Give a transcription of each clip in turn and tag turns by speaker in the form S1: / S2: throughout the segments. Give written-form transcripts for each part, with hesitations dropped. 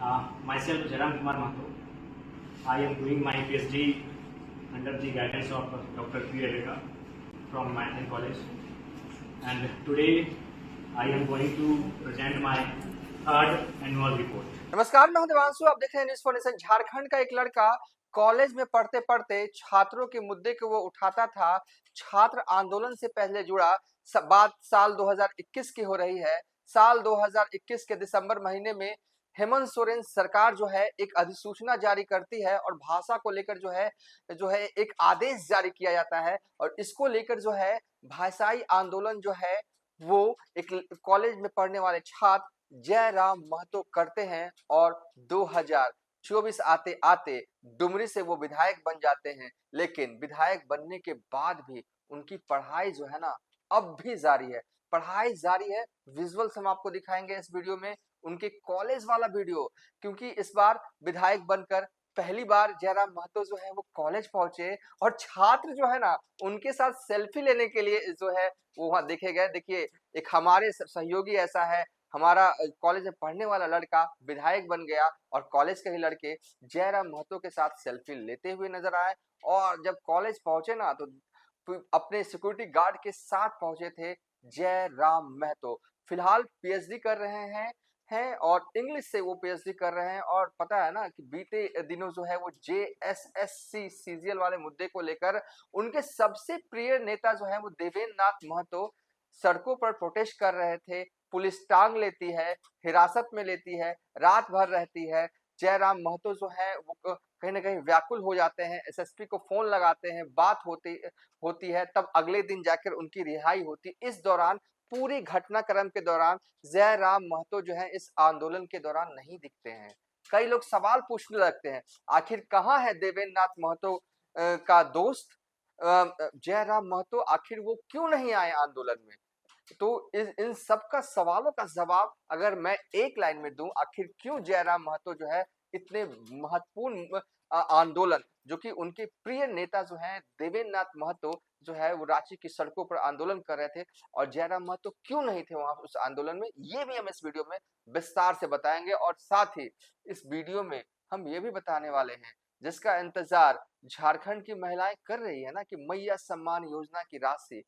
S1: Myself, Jaram Kumar Mahato. I am doing my PhD under the guidance of Dr. P. Erega from Manhattan College. And today I am going to present my third annual report.
S2: नमस्कार, मैं हूं देवांशु। आप देख रहे हैं news for nation. Jharkhand का एक लड़का कॉलेज में पढ़ते पढ़ते छात्रों के मुद्दे को वो उठाता था। छात्र आंदोलन से पहले जुड़ा बात साल 2021 की हो रही है। साल 2021 के दिसंबर महीने में हेमंत सोरेन सरकार जो है एक अधिसूचना जारी करती है और भाषा को लेकर जो है एक आदेश जारी किया जाता है और इसको लेकर जो है भाषाई आंदोलन जो है वो एक कॉलेज में पढ़ने वाले छात्र जयराम महतो करते हैं और 2024 आते आते डुमरी से वो विधायक बन जाते हैं। लेकिन विधायक बनने के बाद भी उनकी पढ़ाई जो है ना अब भी जारी है। पढ़ाई जारी है। विजुअल्स हम आपको दिखाएंगे इस वीडियो में, उनके कॉलेज वाला वीडियो, क्योंकि इस बार विधायक बनकर पहली बार जयराम महतो जो है वो कॉलेज पहुंचे और छात्र जो है ना उनके साथ सेल्फी लेने के लिए जो है वो वहां देखे गए। देखिए, एक हमारे सहयोगी ऐसा है, हमारा कॉलेज में पढ़ने वाला लड़का विधायक बन गया और कॉलेज के ही लड़के जयराम महतो के साथ सेल्फी लेते हुए नजर आए। और जब कॉलेज पहुंचे ना तो अपने सिक्योरिटी गार्ड के साथ पहुंचे थे जयराम महतो। फिलहाल पीएचडी कर रहे हैं और इंग्लिश से वो पीएचडी कर रहे हैं। और पता है ना कि बीते दिनों जो है वो जेएसएससी सीजीएल वाले मुद्दे को लेकर उनके सबसे प्रिय नेता जो है वो देवेंद्र नाथ महतो सड़कों पर प्रोटेस्ट कर रहे थे। पुलिस टांग लेती है, हिरासत में लेती है, रात भर रहती है। जयराम महतो जो है वो कहीं ना कहीं व्याकुल हो जाते हैं, एसएसपी को फोन लगाते हैं, बात होती है, तब अगले दिन जाकर उनकी रिहाई होती। इस दौरान पूरी घटनाक्रम के दौरान जयराम महतो जो है इस आंदोलन के दौरान नहीं दिखते हैं। कई लोग सवाल पूछने लगते हैं, आखिर कहाँ है देवेंद्र नाथ महतो का दोस्त जयराम महतो, आखिर वो क्यों नहीं आए आंदोलन में? तो इन सब का सवालों का जवाब अगर मैं एक लाइन में दूं, आखिर क्यों जयराम महतो जो है इतने महत्वपूर्ण आंदोलन, जो कि उनके प्रिय नेता जो हैं देवेंद्र नाथ महतो जो है वो रांची की सड़कों पर आंदोलन कर रहे थे और जयराम महतो क्यों नहीं थे वहां उस आंदोलन में, ये भी हम इस वीडियो में विस्तार से बताएंगे। और साथ ही इस वीडियो में हम ये भी बताने वाले हैं जिसका इंतजार झारखंड की महिलाएं कर रही है ना कि मैया सम्मान योजना की राशि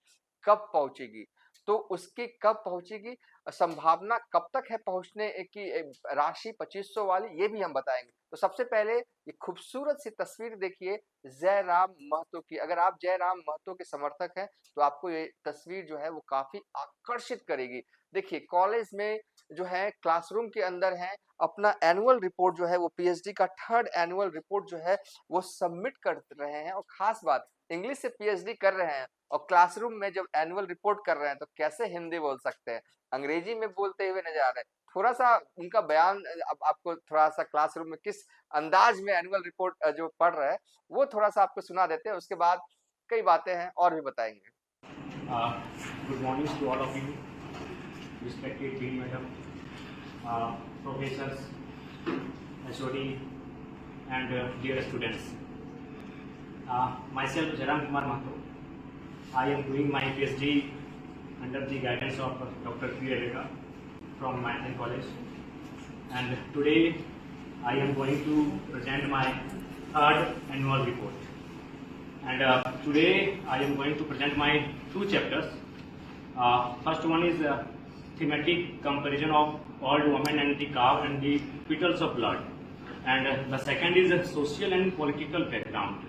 S2: कब पहुंचेगी, तो उसकी कब पहुंचेगी, संभावना कब तक है पहुंचने की राशि 2500 वाली, ये भी हम बताएंगे। तो सबसे पहले ये खूबसूरत सी तस्वीर देखिए जयराम महतो की। अगर आप जयराम महतो के समर्थक हैं तो आपको ये तस्वीर जो है वो काफी आकर्षित करेगी। देखिए, कॉलेज में जो है क्लासरूम के अंदर है, अपना एनुअल रिपोर्ट जो है वो पीएचडी का थर्ड एनुअल रिपोर्ट जो है वो सबमिट कर रहे हैं। और खास बात, इंग्लिश से पीएचडी कर रहे हैं और क्लासरूम में जब एनुअल रिपोर्ट कर रहे हैं तो कैसे हिंदी बोल सकते हैं, अंग्रेजी में बोलते हुए नजर आ रहे हैं। थोड़ा सा उनका बयान अब आपको थोड़ा सा क्लासरूम में किस अंदाज में एनुअल रिपोर्ट जो पढ़ रहे हैं वो थोड़ा सा आपको सुना देते हैं, उसके बाद कई बातें हैं और भी बताएंगे।
S1: Good morning to all of you, respected dean madam, professors, HOD, and dear students. Myself, Jaram Kumar Mahato. I am doing my PhD under the guidance of Dr. P. Erega from Manhattan College. And today I am going to present my third annual report. And today I am going to present my two chapters. First one is thematic comparison of old women and the cow and the petals of blood. And the second is social and political background.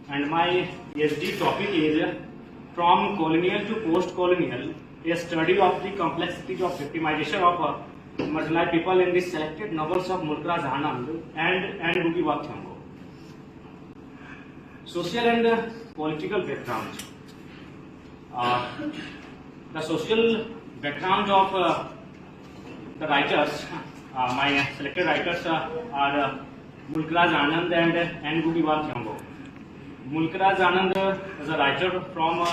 S1: And my PhD topic is from colonial to post-colonial, a study of the complexities of victimization of marginalized people in the selected novels of Mulkraz Anand and Rugi Wathyambo. Social and political background. The social background of the writers, my selected writers are Mulkraz Anand and Rugi Wathyambo. Mulkraz Anand is a writer from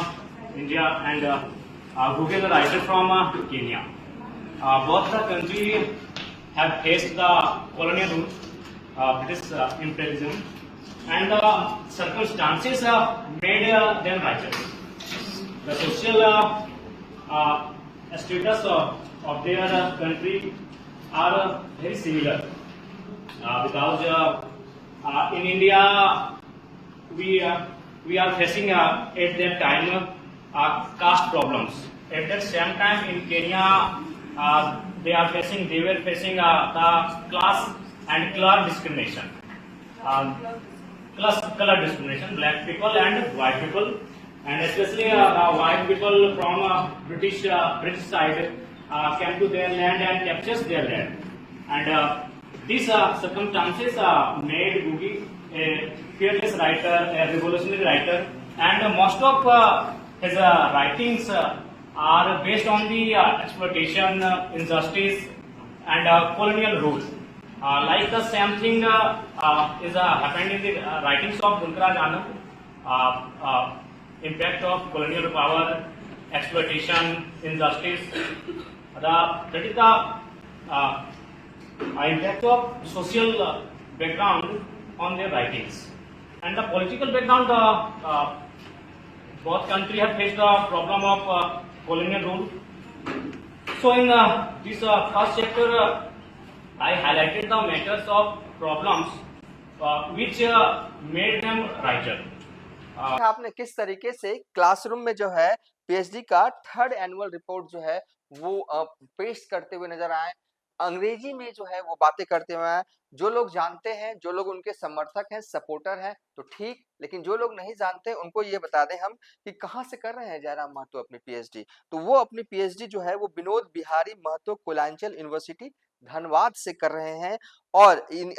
S1: India and Rugi is a writer from Kenya. Both the countries have faced the colonial rule, British imperialism, and the circumstances made them writers. The social status of their country are very similar. because in India we are facing at that time caste problems. At that same time in Kenya, they were facing the class and color discrimination. Color discrimination, black people and white people, and especially the white people from British side came to their land and captured their land, and these circumstances made Googie a fearless writer, a revolutionary writer, and most of his writings are based on the exploitation, injustice, and colonial rule. Like the same thing is happened in the writings of Bunkaraj Anand. Impact of colonial power, exploitation, injustice. That is the impact of social background on their writings, and the political background. Both countries have faced the problem of colonial rule. So in this first chapter, I highlighted the matters of problems which made them writer.
S2: आपने किस तरीके से classroom में जो है PhD का third annual report जो है वो पेश करते हुए नजर आए, अंग्रेजी में जो है वो बातें करते हुए आए। जो लोग जानते हैं, जो लोग उनके समर्थक हैं, सपोर्टर हैं तो ठीक, लेकिन जो लोग नहीं जानते उनको ये बता दें हम कि कहाँ से कर रहे हैं जयराम महतो अपनी पीएचडी। तो वो अपनी पीएचडी जो है वो विनोद बिहारी महतो कोलांचल यूनिवर्सिटी धनबाद से कर रहे हैं, और इन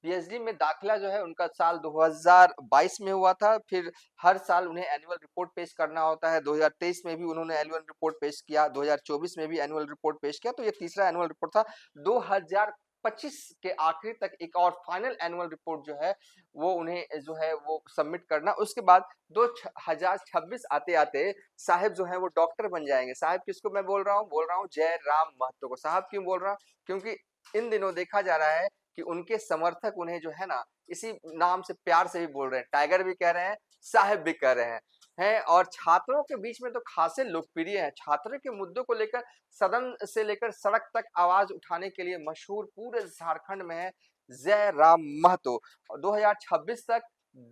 S2: पीएचडी में दाखिला जो है उनका साल 2022 में हुआ था। फिर हर साल उन्हें एनुअल रिपोर्ट पेश करना होता है। 2023 में भी उन्होंने एनुअल रिपोर्ट पेश किया, 2024 में भी एनुअल रिपोर्ट पेश किया। तो ये तीसरा एनुअल रिपोर्ट था। 2025 के आखिरी तक एक और फाइनल एनुअल रिपोर्ट जो है वो उन्हें जो है वो सबमिट करना। उसके बाद 2026 आते आते साहब जो है वो डॉक्टर बन जाएंगे। साहब किसको मैं बोल रहा हूँ जयराम महतो को। साहब क्यों बोल रहा हूँ? क्योंकि इन दिनों देखा जा रहा है कि उनके समर्थक उन्हें जो है ना इसी नाम से प्यार से भी बोल रहे हैं, टाइगर भी कह रहे हैं, साहब भी कह रहे हैं। और छात्रों के बीच में तो खासे लोकप्रिय हैं। छात्रों के मुद्दों को लेकर सदन से लेकर सड़क तक आवाज उठाने के लिए मशहूर पूरे झारखंड में है जयराम महतो। 2026 तक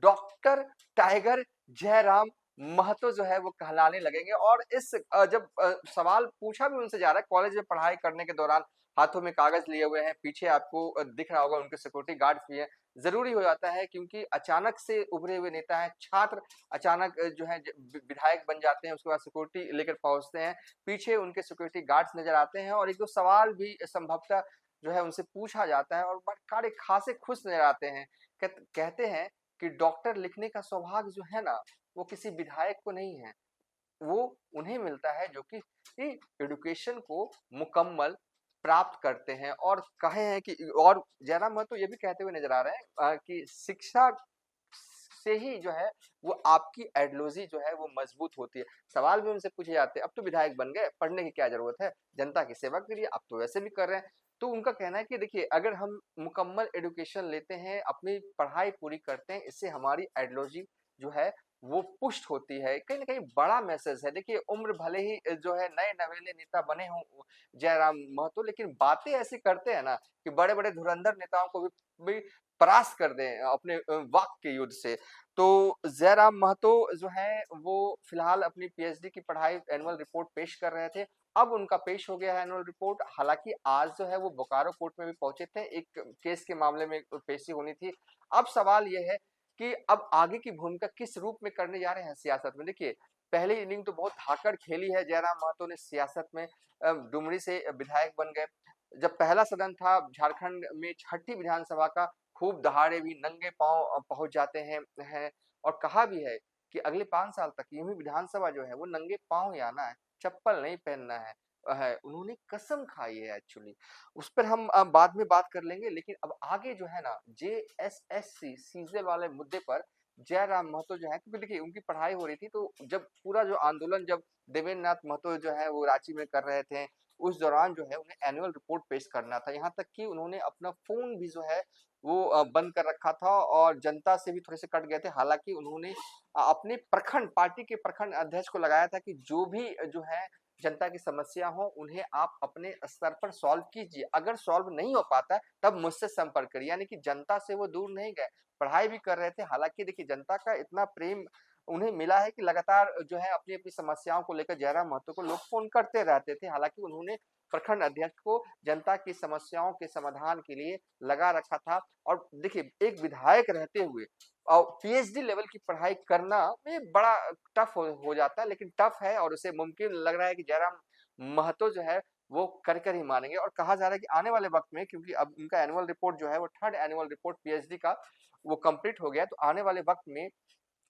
S2: डॉक्टर टाइगर जयराम महतो जो है वो कहलाने लगेंगे। और इस जब सवाल पूछा भी उनसे जा रहा है, कॉलेज में पढ़ाई करने के दौरान हाथों में कागज लिए हुए हैं, पीछे आपको दिख रहा होगा उनके सिक्योरिटी गार्ड्स भी हैं। जरूरी हो जाता है क्योंकि अचानक से उभरे हुए नेता हैं, छात्र अचानक जो है विधायक बन जाते हैं, उसके बाद सिक्योरिटी लेकर पहुंचते हैं, पीछे उनके सिक्योरिटी गार्ड्स नजर आते हैं और एक दो सवाल भी संभवतः जो है उनसे पूछा जाता है और बड़े खासे खुश नजर आते हैं। कहते हैं कि डॉक्टर लिखने का सौभाग्य जो है ना वो किसी विधायक को नहीं है, वो उन्हें मिलता है जो कि एजुकेशन को मुकम्मल प्राप्त करते हैं। और कहे हैं कि और जयराम महतो ये भी कहते हुए नजर आ रहे हैं कि शिक्षा से ही जो है वो आपकी आइडियोलॉजी जो है वो मजबूत होती है। सवाल भी उनसे पूछे जाते हैं, अब तो विधायक बन गए, पढ़ने की क्या जरूरत है, जनता की सेवा के लिए आप तो वैसे भी कर रहे हैं। तो उनका कहना है कि देखिए अगर हम मुकम्मल एजुकेशन लेते हैं, अपनी पढ़ाई पूरी करते हैं, इससे हमारी आइडियोलॉजी जो है वो पुष्ट होती है। कहीं ना कहीं बड़ा मैसेज है। देखिए उम्र भले ही जो है नए नवेले नेता बने हों जयराम महतो, लेकिन बातें ऐसी करते हैं ना कि बड़े बड़े धुरंधर नेताओं को भी परास्त कर दें अपने वाक के युद्ध से। तो जयराम महतो जो है वो फिलहाल अपनी पीएचडी की पढ़ाई एनुअल रिपोर्ट पेश कर रहे थे। अब उनका पेश हो गया है एनुअल रिपोर्ट। हालांकि आज जो है वो बोकारो कोर्ट में भी पहुंचे थे, एक केस के मामले में पेशी होनी थी। अब सवाल ये है कि अब आगे की भूमिका किस रूप में करने जा रहे हैं सियासत में। देखिए पहली इनिंग तो बहुत धाकड़ खेली है जयराम महतो ने सियासत में। डुमरी से विधायक बन गए। जब पहला सदन था झारखंड में, छठी विधानसभा का, खूब दहाड़े भी नंगे पांव पहुंच जाते हैं और कहा भी है कि अगले 5 साल तक यूं ही विधानसभा जो है वो नंगे पांव ही आना है, चप्पल नहीं पहनना है। उन्होंने कसम खाई है एक्चुअली। उस पर हम बाद में बात कर लेंगे। लेकिन अब आगे जो है ना जेएसएससी सीजल वाले मुद्दे पर जयराम महतो जो है, क्योंकि देखिए उनकी पढ़ाई हो रही थी तो जब पूरा जो आंदोलन जब देवेंद्र नाथ महतो जो है वो रांची में कर रहे थे, उस दौरान जो है उन्हें एनुअल रिपोर्ट पेश करना था। यहाँ तक कि उन्होंने अपना फोन भी जो है वो बंद कर रखा था और जनता से भी थोड़े से कट गए थे। हालांकि उन्होंने अपने प्रखंड पार्टी के प्रखंड अध्यक्ष को लगाया था कि जो भी जो है जनता की समस्या हो उन्हें आप अपने स्तर पर सॉल्व कीजिए। अगर सॉल्व नहीं हो पाता तब मुझसे संपर्क करिए। यानी कि जनता से वो दूर नहीं गए, पढ़ाई भी कर रहे थे। हालाँकि देखिए जनता का इतना प्रेम उन्हें मिला है कि लगातार जो है अपनी-अपनी समस्याओं को लेकर जयराम महतो को लोग फ़ोन करते रहते थे। हालाँकि उन्होंने प्रखंड अध्यक्ष को जनता की समस्याओं के समाधान के लिए लगा रखा था। और देखिए एक विधायक रहते हुए और पीएचडी लेवल की पढ़ाई करना ये बड़ा टफ हो जाता है, लेकिन टफ है और उसे मुमकिन लग रहा है कि जयराम महतो जो है वो कर ही मानेंगे। और कहा जा रहा है कि आने वाले वक्त में, क्योंकि अब उनका एनुअल रिपोर्ट जो है वो थर्ड एनुअल रिपोर्ट पीएचडी का वो कंप्लीट हो गया, तो आने वाले वक्त में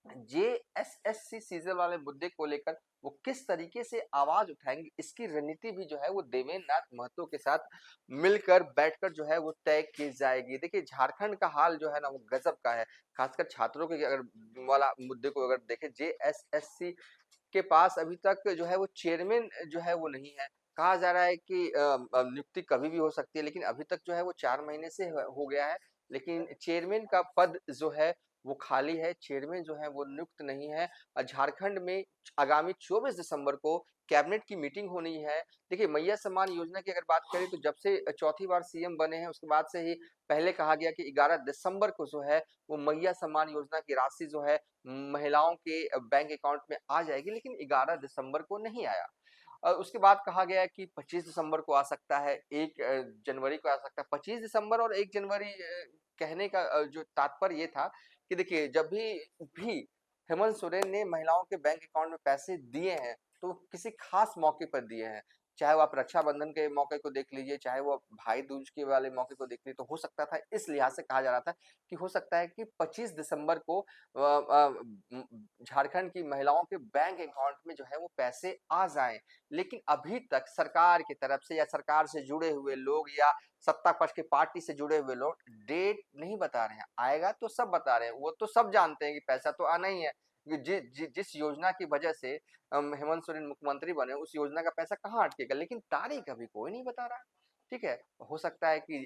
S2: जेएसएससी सीजन वाले मुद्दे को लेकर वो किस तरीके से आवाज उठाएंगे, इसकी रणनीति भी जो है वो देवेंद्र नाथ महतो के साथ मिलकर बैठकर जो है वो तय की जाएगी। देखिए झारखंड का हाल जो है ना वो गजब का है। खासकर छात्रों के अगर वाला मुद्दे को अगर देखें, जेएसएससी के पास अभी तक जो है वो चेयरमैन जो है वो नहीं है। कहा जा रहा है कि नियुक्ति कभी भी हो सकती है, लेकिन अभी तक जो है वो 4 महीने से हो गया है, लेकिन चेयरमैन का पद जो है वो खाली है, चेयरमैन जो है वो नियुक्त नहीं है। झारखंड में आगामी 24 दिसंबर को कैबिनेट की मीटिंग होनी है। देखिए मैया सम्मान योजना की अगर बात करें तो जब से चौथी बार सीएम बने हैं उसके बाद से ही पहले कहा गया कि 11 दिसंबर को जो है वो मैया सम्मान योजना की राशि जो है महिलाओं के बैंक अकाउंट में आ जाएगी, लेकिन 11 दिसंबर को नहीं आया। उसके बाद कहा गया कि 25 दिसंबर को आ सकता है, 1 जनवरी को आ सकता है। 25 दिसंबर और 1 जनवरी कहने का जो तात्पर्य ये था कि देखिए जब भी हेमंत सोरेन ने महिलाओं के बैंक अकाउंट में पैसे दिए हैं, तो किसी खास मौके पर दिए हैं। चाहे वो आप रक्षाबंधन के मौके को देख लीजिए, चाहे वो भाई दूज के वाले मौके को देख लीजिए, तो हो सकता था इस लिहाज से कहा जा रहा था कि हो सकता है कि 25 दिसंबर को झारखंड की महिलाओं के बैंक अकाउंट में जो है वो पैसे आ जाएँ। लेकिन अभी तक सरकार की तरफ से या सरकार से जुड़े हुए लोग या सत्ता पक्ष की पार्टी से जुड़े हुए लोग डेट नहीं बता रहे हैं। आएगा तो सब बता रहे हैं, वो तो सब जानते हैं कि पैसा तो आना ही है। जिस योजना की वजह से हेमंत सोरेन मुख्यमंत्री बने उस योजना का पैसा कहाँ अटकेगा, लेकिन तारीख अभी कोई नहीं बता रहा है। ठीक है, हो सकता है कि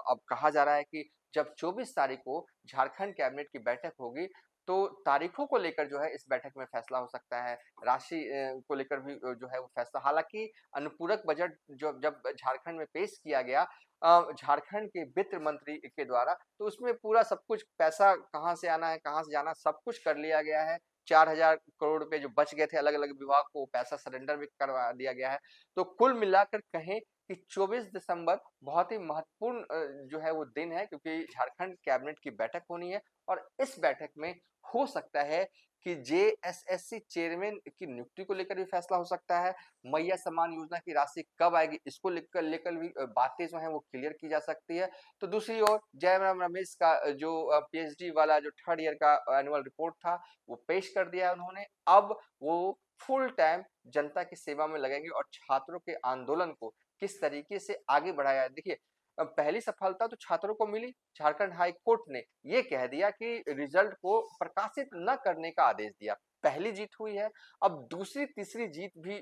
S2: अब कहा जा रहा है कि जब 24 तारीख को झारखंड कैबिनेट की बैठक होगी, तो तारीखों को लेकर जो है इस बैठक में फैसला हो सकता है। राशि को लेकर भी जो है वो फैसला, हालाँकि अनुपूरक बजट जो जब झारखंड में पेश किया गया झारखंड के वित्त मंत्री के द्वारा, तो उसमें पूरा सब कुछ पैसा कहाँ से आना है, कहाँ से जाना, सब कुछ कर लिया गया है। 4000 करोड़ रुपए जो बच गए थे अलग-अलग विभाग को, पैसा सरेंडर भी करवा दिया गया है। तो कुल मिलाकर कहें कि 24 दिसंबर बहुत ही महत्वपूर्ण जो है वो दिन है, क्योंकि झारखंड कैबिनेट की बैठक होनी है और इस बैठक में हो सकता है कि जेएसएससी चेयरमैन की नियुक्ति को लेकर भी फैसला हो सकता है। मैया सम्मान योजना की राशि कब आएगी इसको लेकर लेकर भी बातें जो हैं वो क्लियर की जा सकती है। तो दूसरी ओर जयराम रमेश का जो पीएचडी वाला जो थर्ड ईयर का एनुअल रिपोर्ट था वो पेश कर दिया है उन्होंने। अब वो फुल टाइम जनता की सेवा में लगेंगे और छात्रों के आंदोलन को किस तरीके से आगे बढ़ाया है। देखिए पहली सफलता तो छात्रों को मिली। झारखंड हाई कोर्ट ने ये कह दिया कि रिजल्ट को प्रकाशित न करने का आदेश दिया। पहली जीत हुई है। अब दूसरी तीसरी जीत भी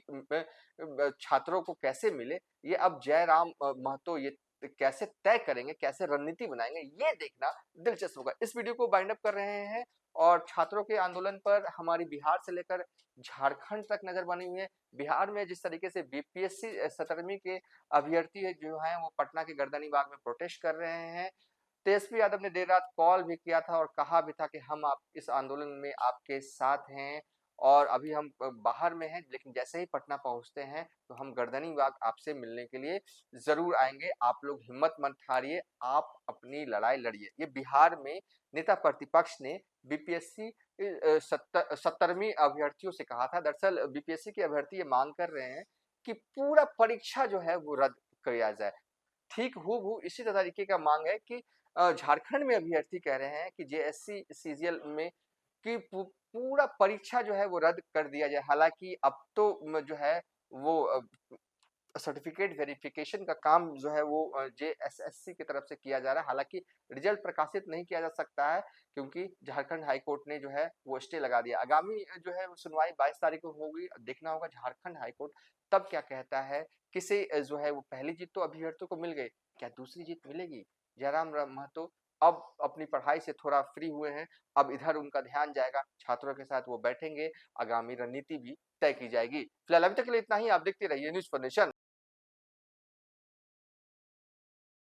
S2: छात्रों को कैसे मिले, ये अब जयराम महतो ये कैसे तय करेंगे, कैसे रणनीति बनाएंगे, ये देखना दिलचस्प होगा। इस वीडियो को बाइंड अप कर रहे हैं और छात्रों के आंदोलन पर हमारी बिहार से लेकर झारखंड तक नजर बनी हुई है। बिहार में जिस तरीके से बीपीएससी 17वीं के अभ्यर्थी है जो हैं वो पटना के गर्दनीबाग में प्रोटेस्ट कर रहे हैं। तेजस्वी यादव ने देर रात कॉल भी किया था और कहा भी था कि हम आप इस आंदोलन में आपके साथ हैं और अभी हम बाहर में हैं, लेकिन जैसे ही पटना पहुंचते हैं तो हम गर्दनीबाग आपसे मिलने के लिए जरूर आएंगे। आप लोग हिम्मत मत हारिए, आप अपनी लड़ाई लड़िए। ये बिहार में नेता प्रतिपक्ष ने बीपीएससी 17वीं अभ्यर्थियों से कहा था। दरअसल बीपीएससी के अभ्यर्थी ये मांग कर रहे हैं कि पूरा परीक्षा जो है वो रद्द किया जाए। ठीक हूबहू इसी तरीके का मांग है कि झारखंड में अभ्यर्थी कह रहे हैं कि जेएससी सीजीएल में कि पूरा परीक्षा जो है वो रद्द कर दिया जाए। हालांकि अब तो जो है वो सर्टिफिकेट वेरिफिकेशन का काम जो है वो जेएसएससी की तरफ से किया जा रहा है। हालांकि रिजल्ट प्रकाशित नहीं किया जा सकता है क्योंकि झारखंड हाई कोर्ट ने जो है वो स्टे लगा दिया। आगामी जो है वो सुनवाई 22 तारीख को होगी। देखना होगा झारखंड हाई कोर्ट तब क्या कहता है। किसे जो है वो पहली जीत तो अभ्यर्थियों को मिल गई, क्या दूसरी जीत मिलेगी? जयराम महतो अब अपनी पढ़ाई से थोड़ा फ्री हुए हैं, अब इधर उनका ध्यान जाएगा, छात्रों के साथ वो बैठेंगे, आगामी रणनीति भी तय की जाएगी। फिलहाल अभी तक के लिए इतना ही, आप देखते रहिए न्यूज़ फॉर नेशन।